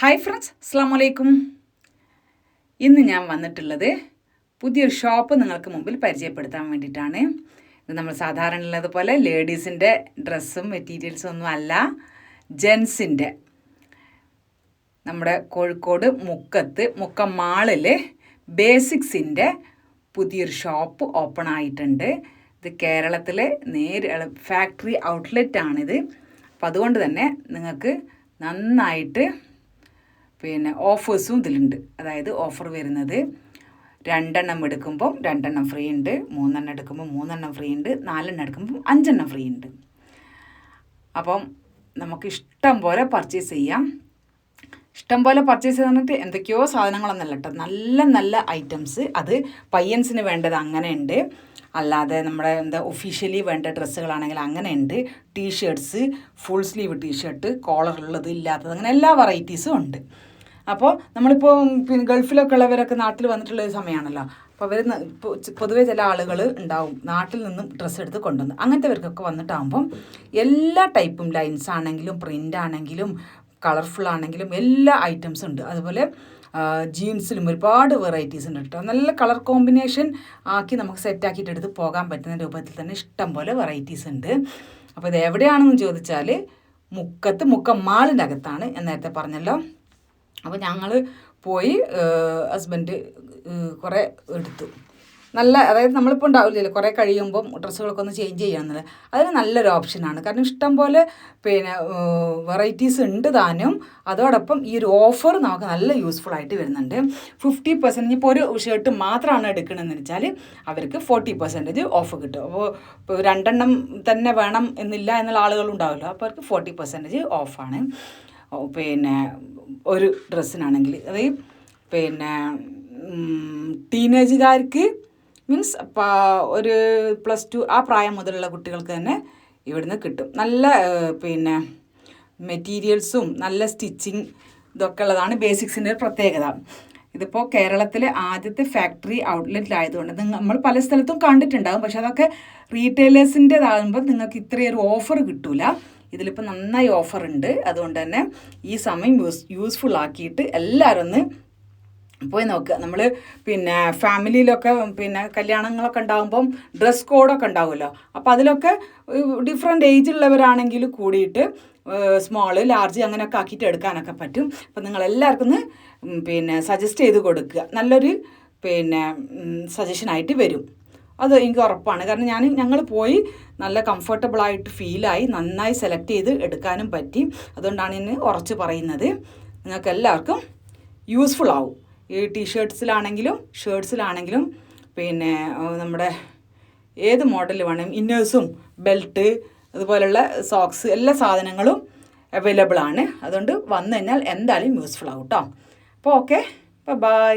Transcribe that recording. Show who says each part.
Speaker 1: Hi friends, അസ്സലാമു അലൈക്കും. ഇന്ന് ഞാൻ വന്നിട്ടുള്ളത് പുതിയൊരു ഷോപ്പ് നിങ്ങൾക്ക് മുമ്പിൽ പരിചയപ്പെടുത്താൻ വേണ്ടിയിട്ടാണ്. ഇത് നമ്മൾ സാധാരണ ഉള്ളതുപോലെ ലേഡീസിൻ്റെ ഡ്രസ്സും മെറ്റീരിയൽസും ഒന്നും അല്ല, ജെൻസിൻ്റെ. നമ്മുടെ കോഴിക്കോട് മുക്കം മാളിൽ ബേസിക്സിൻ്റെ പുതിയൊരു ഷോപ്പ് ഓപ്പൺ ആയിട്ടുണ്ട്. ഇത് കേരളത്തിലെ ഫാക്ടറി ഔട്ട്ലെറ്റാണിത്. അപ്പോൾ അതുകൊണ്ട് തന്നെ നിങ്ങൾക്ക് നന്നായിട്ട് ഓഫേഴ്സും ഇതിലുണ്ട്. അതായത് ഓഫർ വരുന്നത് 2 എണ്ണം എടുക്കുമ്പം 2 എണ്ണം ഫ്രീ ഉണ്ട്, 3 എണ്ണം എടുക്കുമ്പോൾ 3 എണ്ണം ഫ്രീ ഉണ്ട്, 4 എണ്ണം എടുക്കുമ്പം 5 എണ്ണം ഫ്രീ ഉണ്ട്. അപ്പം നമുക്ക് ഇഷ്ടം പോലെ പർച്ചേസ് ചെയ്യാം. ഇഷ്ടം പോലെ പർച്ചേസ് ചെയ്തിട്ട് എന്തൊക്കെയോ സാധനങ്ങളൊന്നല്ല കേട്ടോ, നല്ല നല്ല ഐറ്റംസ്. അത് പയ്യൻസിന് വേണ്ടത് അങ്ങനെ ഉണ്ട്, അല്ലാതെ നമ്മുടെ ഒഫീഷ്യലി വേണ്ട ഡ്രസ്സുകളാണെങ്കിൽ അങ്ങനെ ഉണ്ട്. ടീഷർട്ട്സ്, ഫുൾ സ്ലീവ് ടീഷർട്ട്, കോളറുള്ളത് ഇല്ലാത്തത്, അങ്ങനെ എല്ലാ വെറൈറ്റീസും ഉണ്ട്. അപ്പോൾ നമ്മളിപ്പോൾ ഗൾഫിലൊക്കെ ഉള്ളവരൊക്കെ നാട്ടിൽ വന്നിട്ടുള്ള ഒരു സമയമാണല്ലോ. അപ്പോൾ അവർ പൊതുവേ ചില ആളുകൾ ഉണ്ടാവും നാട്ടിൽ നിന്നും ഡ്രസ്സ് എടുത്ത് കൊണ്ടുവന്ന്, അങ്ങനത്തെവർക്കൊക്കെ വന്നിട്ടാകുമ്പം എല്ലാ ടൈപ്പും ലൈൻസ് ആണെങ്കിലും പ്രിൻ്റ് ആണെങ്കിലും കളർഫുൾ ആണെങ്കിലും എല്ലാ ഐറ്റംസും ഉണ്ട്. അതുപോലെ ജീൻസിലും ഒരുപാട് വെറൈറ്റീസ് ഉണ്ട് കേട്ടോ. നല്ല കളർ കോമ്പിനേഷൻ ആക്കി നമുക്ക് സെറ്റാക്കിയിട്ട് എടുത്ത് പോകാൻ പറ്റുന്ന രൂപത്തിൽ തന്നെ ഇഷ്ടം പോലെ വെറൈറ്റീസ് ഉണ്ട്. അപ്പോൾ ഇത് എവിടെയാണെന്ന് ചോദിച്ചാൽ മുക്കം മാളിൻ്റെ അകത്താണ്, ഞാൻ നേരത്തെ പറഞ്ഞല്ലോ. അപ്പോൾ ഞങ്ങൾ പോയി, ഹസ്ബൻഡ് കുറേ എടുത്തു. നല്ല, അതായത് നമ്മളിപ്പോൾ ഉണ്ടാവില്ലല്ലോ കുറേ കഴിയുമ്പം ഡ്രസ്സുകളൊക്കെ ഒന്ന് ചേഞ്ച് ചെയ്യാമെന്നത്, അതിന് നല്ലൊരു ഓപ്ഷനാണ്. കാരണം ഇഷ്ടം പോലെ വെറൈറ്റീസ് ഉണ്ട് താനും. അതോടൊപ്പം ഈ ഒരു ഓഫർ നമുക്ക് നല്ല യൂസ്ഫുൾ ആയിട്ട് വരുന്നുണ്ട്. 50%, ഇപ്പോൾ ഒരു ഷർട്ട് മാത്രമാണ് എടുക്കണമെന്ന് വെച്ചാൽ അവർക്ക് 40% ഓഫ് കിട്ടും. അപ്പോൾ 2 എണ്ണം തന്നെ വേണം എന്നില്ല എന്നുള്ള ആളുകളുണ്ടാവുമല്ലോ, അപ്പോൾ അവർക്ക് 40% ഓഫാണ്. ഒരു ഡ്രസ്സിനാണെങ്കിൽ അതായത് ടീനേജുകാർക്ക് മീൻസ് ഒരു +2 ആ പ്രായം മുതലുള്ള കുട്ടികൾക്ക് തന്നെ ഇവിടുന്ന് കിട്ടും. നല്ല മെറ്റീരിയൽസും നല്ല സ്റ്റിച്ചിങ് ഇതൊക്കെ ഉള്ളതാണ് ബേസിക്സിൻ്റെ ഒരു പ്രത്യേകത. ഇതിപ്പോൾ കേരളത്തിലെ ആദ്യത്തെ ഫാക്ടറി ഔട്ട്ലെറ്റിലായതുകൊണ്ട് നമ്മൾ പല സ്ഥലത്തും കണ്ടിട്ടുണ്ടാകും, പക്ഷെ അതൊക്കെ റീറ്റെയിലേഴ്സിൻ്റെതാകുമ്പോൾ നിങ്ങൾക്ക് ഇത്രയൊരു ഓഫർ കിട്ടില്ല. ഇതിലിപ്പോൾ നന്നായി ഓഫർ ഉണ്ട്. അതുകൊണ്ട് തന്നെ ഈ സമയം യൂസ്ഫുൾ ആക്കിയിട്ട് എല്ലാവരും ഒന്ന് പോയി നോക്കുക. നമ്മൾ ഫാമിലിയിലൊക്കെ കല്യാണങ്ങളൊക്കെ ഉണ്ടാകുമ്പം ഡ്രസ് കോഡൊക്കെ ഉണ്ടാവുമല്ലോ. അപ്പോൾ അതിലൊക്കെ ഡിഫറെൻറ്റ് ഏജുള്ളവരാണെങ്കിൽ കൂടിയിട്ട് സ്മോള് ലാർജ് അങ്ങനെയൊക്കെ ആക്കിയിട്ട് എടുക്കാനൊക്കെ പറ്റും. അപ്പോൾ നിങ്ങളെല്ലാവർക്കും ഒന്ന് സജസ്റ്റ് ചെയ്ത് കൊടുക്കുക. നല്ലൊരു സജഷനായിട്ട് വരും, അത് എനിക്ക് ഉറപ്പാണ്. കാരണം ഞങ്ങൾ പോയി നല്ല കംഫർട്ടബിളായിട്ട് ഫീലായി, നന്നായി സെലക്ട് ചെയ്ത് എടുക്കാനും പറ്റി. അതുകൊണ്ടാണ് ഇന്ന് ഉറച്ച് പറയുന്നത്. നിങ്ങൾക്ക് എല്ലാവർക്കും യൂസ്ഫുൾ ആവും. ഈ ടീഷർട്ട്സിലാണെങ്കിലും ഷർട്ട്സിലാണെങ്കിലും നമ്മുടെ ഏത് മോഡൽ വേണം, ഇന്നേഴ്സും ബെൽറ്റ് അതുപോലുള്ള സോക്സ് എല്ലാ സാധനങ്ങളും അവൈലബിൾ ആണ്. അതുകൊണ്ട് വന്നു കഴിഞ്ഞാൽ എന്തായാലും യൂസ്ഫുൾ ആവും കേട്ടോ. അപ്പോൾ ഓക്കെ, ബൈ.